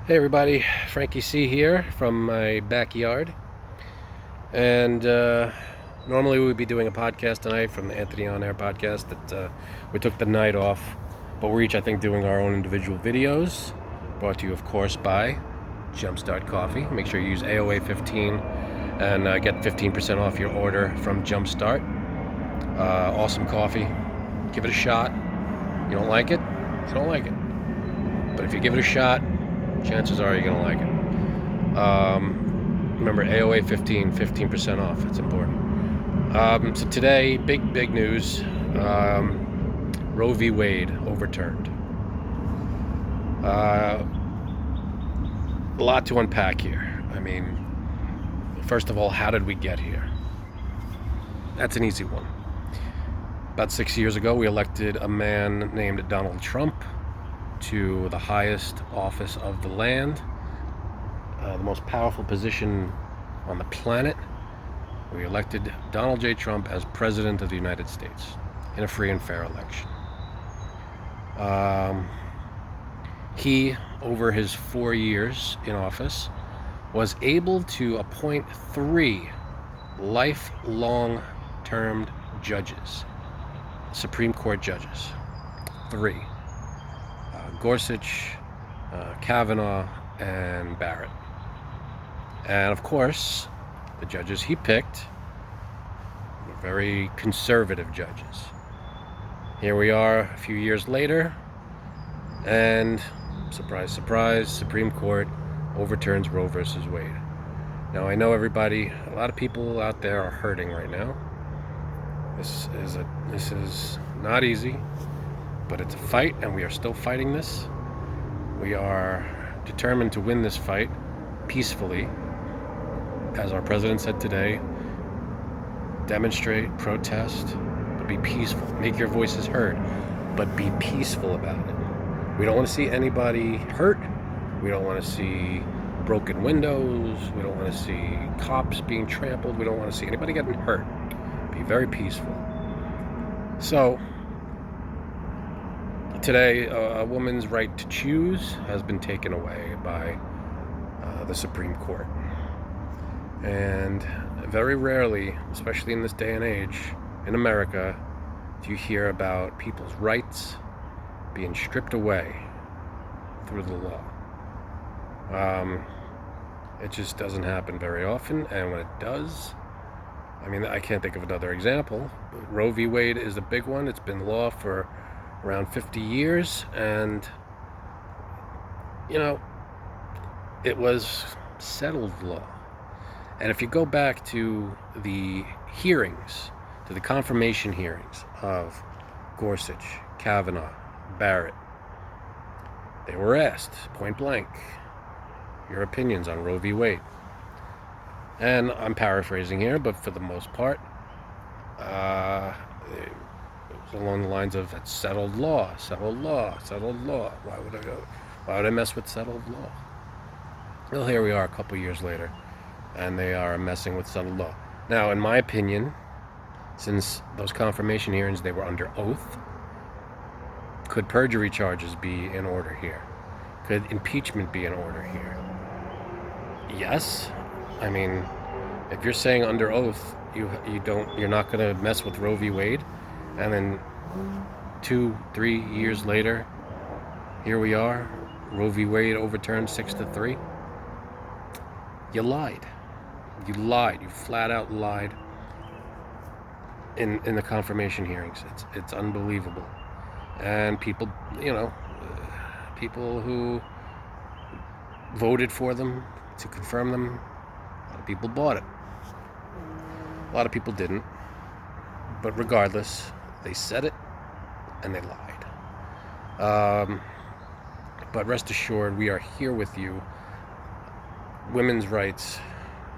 Hey everybody, Frankie C here from my backyard. And normally we would be doing a podcast tonight from the Anthony On Air podcast that we took the night off. But we're each, I think, doing our own individual videos. Brought to you, of course, by Jumpstart Coffee. Make sure you use AOA 15 and get 15% off your order from Jumpstart. Awesome coffee. Give it a shot. You don't like it? You don't like it. But if you give it a shot, chances are you're going to like it. Remember, AOA 15, 15% off. It's important. So today, big news. Roe v. Wade overturned. A lot to unpack here. I mean, first of all, how did we get here? That's an easy one. About 6 years ago, we elected a man named Donald Trump to the highest office of the land, the most powerful position on the planet. We elected Donald J. Trump as President of the United States in a free and fair election. He, over his 4 years in office, was able to appoint 3 lifelong-termed judges, Supreme Court judges. 3. Gorsuch, Kavanaugh, and Barrett. And of course, the judges he picked were very conservative judges. Here we are a few years later, and surprise, surprise, Supreme Court overturns Roe versus Wade. Now, I know everybody, a lot of people out there are hurting right now. This is not easy, but it's a fight, and we are still fighting this. We are determined to win this fight peacefully. As our president said today, demonstrate, protest, but be peaceful. Make your voices heard, but be peaceful about it. We don't want to see anybody hurt. We don't want to see broken windows. We don't want to see cops being trampled. We don't want to see anybody getting hurt. Be very peaceful. So, today, a woman's right to choose has been taken away by the Supreme Court. And very rarely, especially in this day and age, in America, do you hear about people's rights being stripped away through the law. It just doesn't happen very often, and when it does, I mean, I can't think of another example, but Roe v. Wade is a big one. It's been law for around 50 years, and, you know, it was settled law. And if you go back to the hearings, to the confirmation hearings of Gorsuch, Kavanaugh, Barrett, they were asked, point blank, your opinions on Roe v. Wade. And I'm paraphrasing here, but for the most part, it was along the lines of, it's settled law, settled law, settled law. Why would I mess with settled law? Well, here we are a couple years later, and they are messing with settled law. Now, in my opinion, since those confirmation hearings, they were under oath, could perjury charges be in order here? Could impeachment be in order here? Yes. I mean, if you're saying under oath you're not going to mess with Roe v. Wade, and then 2-3 years later, here we are, Roe v. Wade overturned 6-3. You lied. You lied. You flat out lied in the confirmation hearings. It's unbelievable. And people, people who voted for them to confirm them, a lot of people bought it. A lot of people didn't. But regardless, they said it and they lied. But rest assured, we are here with you. Women's rights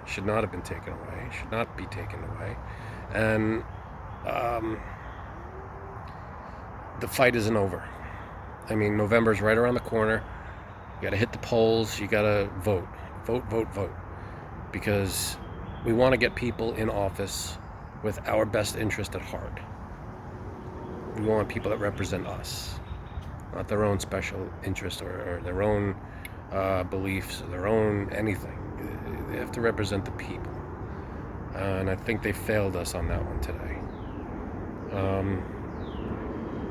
should not have been taken away, should not be taken away. And the fight isn't over. I mean, November's right around the corner. You got to hit the polls. You got to vote. Vote. Because we want to get people in office with our best interest at heart. We want people that represent us, not their own special interest or their own beliefs, their own anything. They have to represent the people. And I think they failed us on that one today.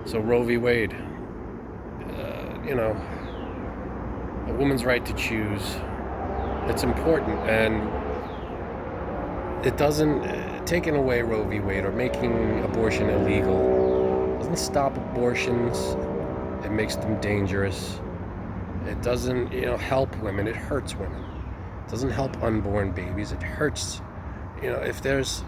So Roe v. Wade, a woman's right to choose, it's important, and it doesn't, taking away Roe v. Wade or making abortion illegal doesn't stop abortions. It makes them dangerous. It doesn't, help women. It hurts women. It doesn't help unborn babies. It hurts. If there's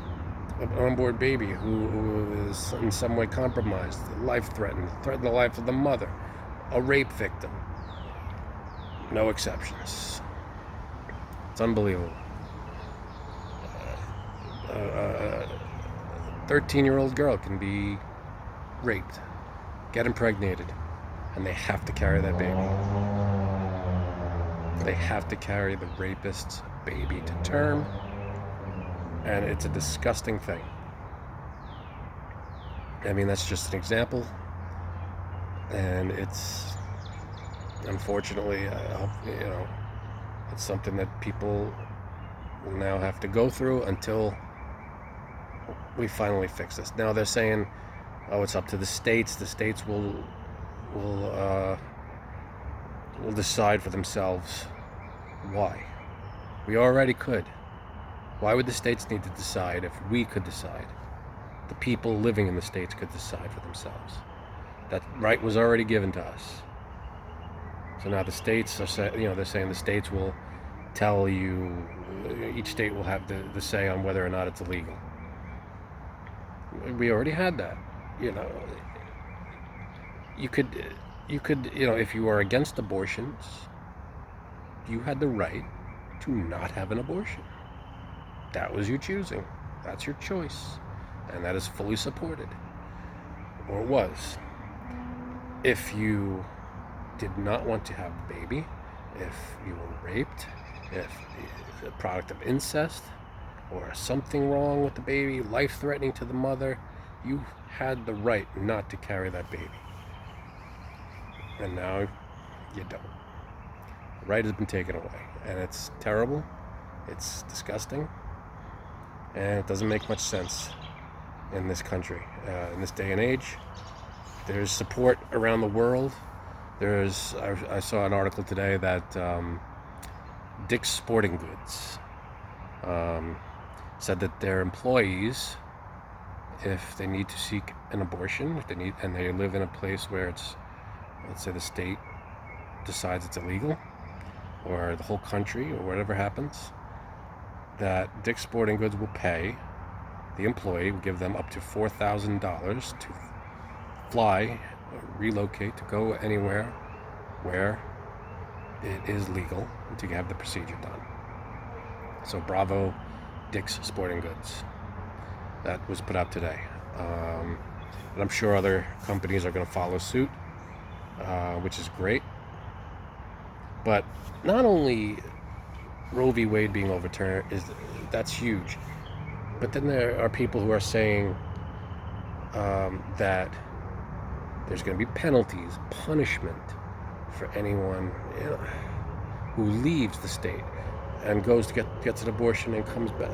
an unborn baby who is in some way compromised, life threatened the life of the mother, a rape victim, no exceptions. It's unbelievable. 13-year-old girl can be raped, get impregnated, and they have to carry that baby. They have to carry the rapist's baby to term, and it's a disgusting thing. I mean, that's just an example, and it's, unfortunately, it's something that people will now have to go through until we finally fix this. Now they're saying, oh, it's up to the states. The states will decide for themselves. Why? We already could. Why would the states need to decide if we could decide? The people living in the states could decide for themselves. That right was already given to us. So now the states are they're saying the states will tell you, each state will have the say on whether or not it's illegal. We already had that. You could, if you are against abortions, you had the right to not have an abortion. That was your choosing. That's your choice. And that is fully supported. Or was. If you did not want to have a baby, if you were raped, if a product of incest, or something wrong with the baby, life-threatening to the mother, you had the right not to carry that baby. And now you don't. The right has been taken away. And it's terrible. It's disgusting. And it doesn't make much sense in this country. In this day and age, there's support around the world. I saw an article today that Dick's Sporting Goods said that their employees, if they need to seek an abortion, and they live in a place where it's, let's say the state decides it's illegal, or the whole country, or whatever happens, that Dick's Sporting Goods will pay the employee, will give them up to $4,000 to fly, or relocate, to go anywhere where it is legal to have the procedure done. So bravo, Dick's Sporting Goods. That was put out today. And I'm sure other companies are going to follow suit, which is great. But not only Roe v. Wade being overturned, that's huge. But then there are people who are saying that there's going to be penalties, punishment for anyone who leaves the state and goes to gets an abortion and comes back.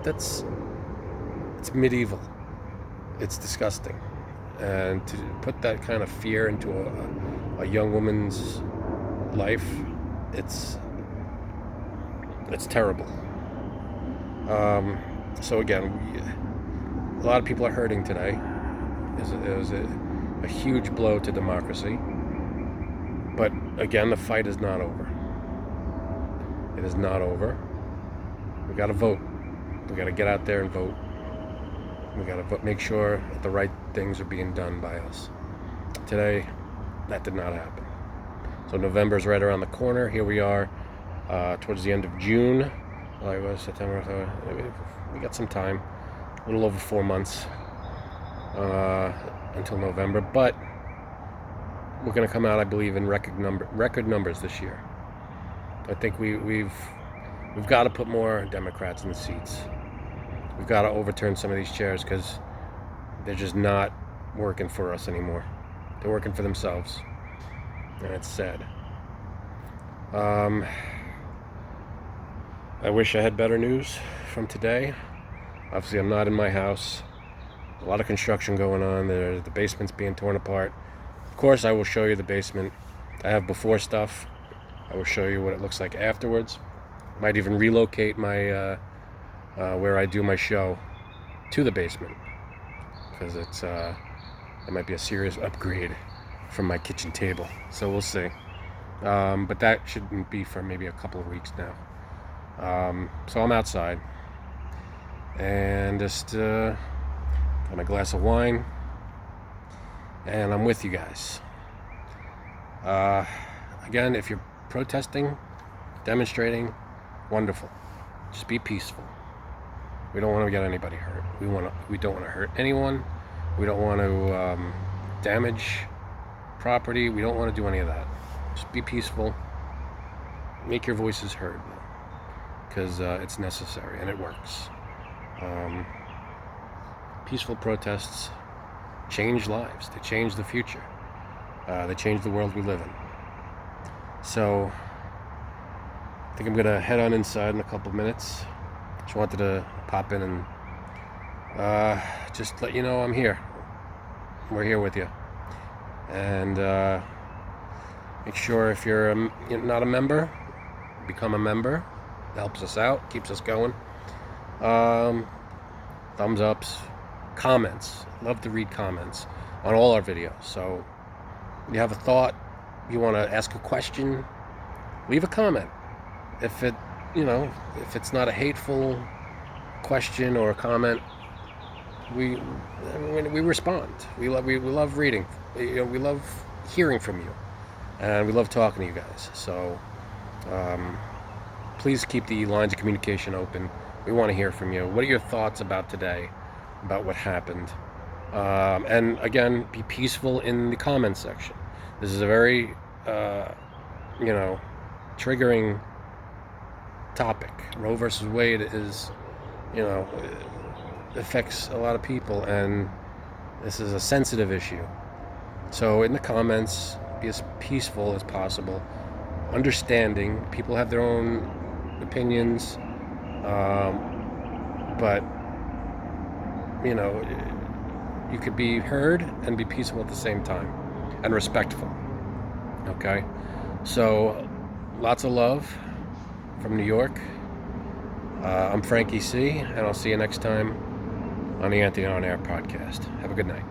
It's medieval. It's disgusting. And to put that kind of fear into a young woman's life, it's terrible. So again, a lot of people are hurting today. It was a huge blow to democracy. But again, the fight is not over. It is not over. We got to vote. We got to get out there and vote. We got to make sure that the right things are being done by us. Today, that did not happen. So November's right around the corner. Here we are towards the end of June. Well, it was September. We got some time. A little over 4 months until November. But we're going to come out, I believe, in record numbers this year. I think we've got to put more Democrats in the seats. We've got to overturn some of these chairs because they're just not working for us anymore. They're working for themselves, and it's sad. Um, I wish I had better news from today. Obviously, I'm not in my house. A lot of construction going on. The basement's being torn apart. Of course, I will show you the basement. I have before stuff. I will show you what it looks like afterwards. Might even relocate my where I do my show to the basement, because it might be a serious upgrade from my kitchen table. So we'll see. But that shouldn't be for maybe a couple of weeks now. So I'm outside and just got my glass of wine, and I'm with you guys. Again, if you're protesting, demonstrating, wonderful. Just be peaceful. We don't want to get anybody hurt. We don't want to hurt anyone. We don't want to damage property. We don't want to do any of that. Just be peaceful. Make your voices heard, because it's necessary and it works. Peaceful protests change lives. They change the future. They change the world we live in. So I think I'm gonna head on inside in a couple of minutes. Just wanted to pop in and just let you know I'm here. We're here with you. And make sure if you're not a member, become a member. It helps us out, keeps us going. Thumbs ups, comments. Love to read comments on all our videos. So you have a thought, you want to ask a question, leave a comment. If it's not a hateful question or a comment, we respond. We love reading. We love hearing from you, and we love talking to you guys. So please keep the lines of communication open. We want to hear from you. What are your thoughts about today, about what happened? And again, be peaceful in the comments section. This is a very triggering topic. Roe versus Wade is, affects a lot of people, and this is a sensitive issue. So in the comments, be as peaceful as possible, understanding people have their own opinions, but you could be heard and be peaceful at the same time, and respectful. Okay, so lots of love from New York. I'm Frankie C, and I'll see you next time on the Anthony On Air podcast. Have a good night.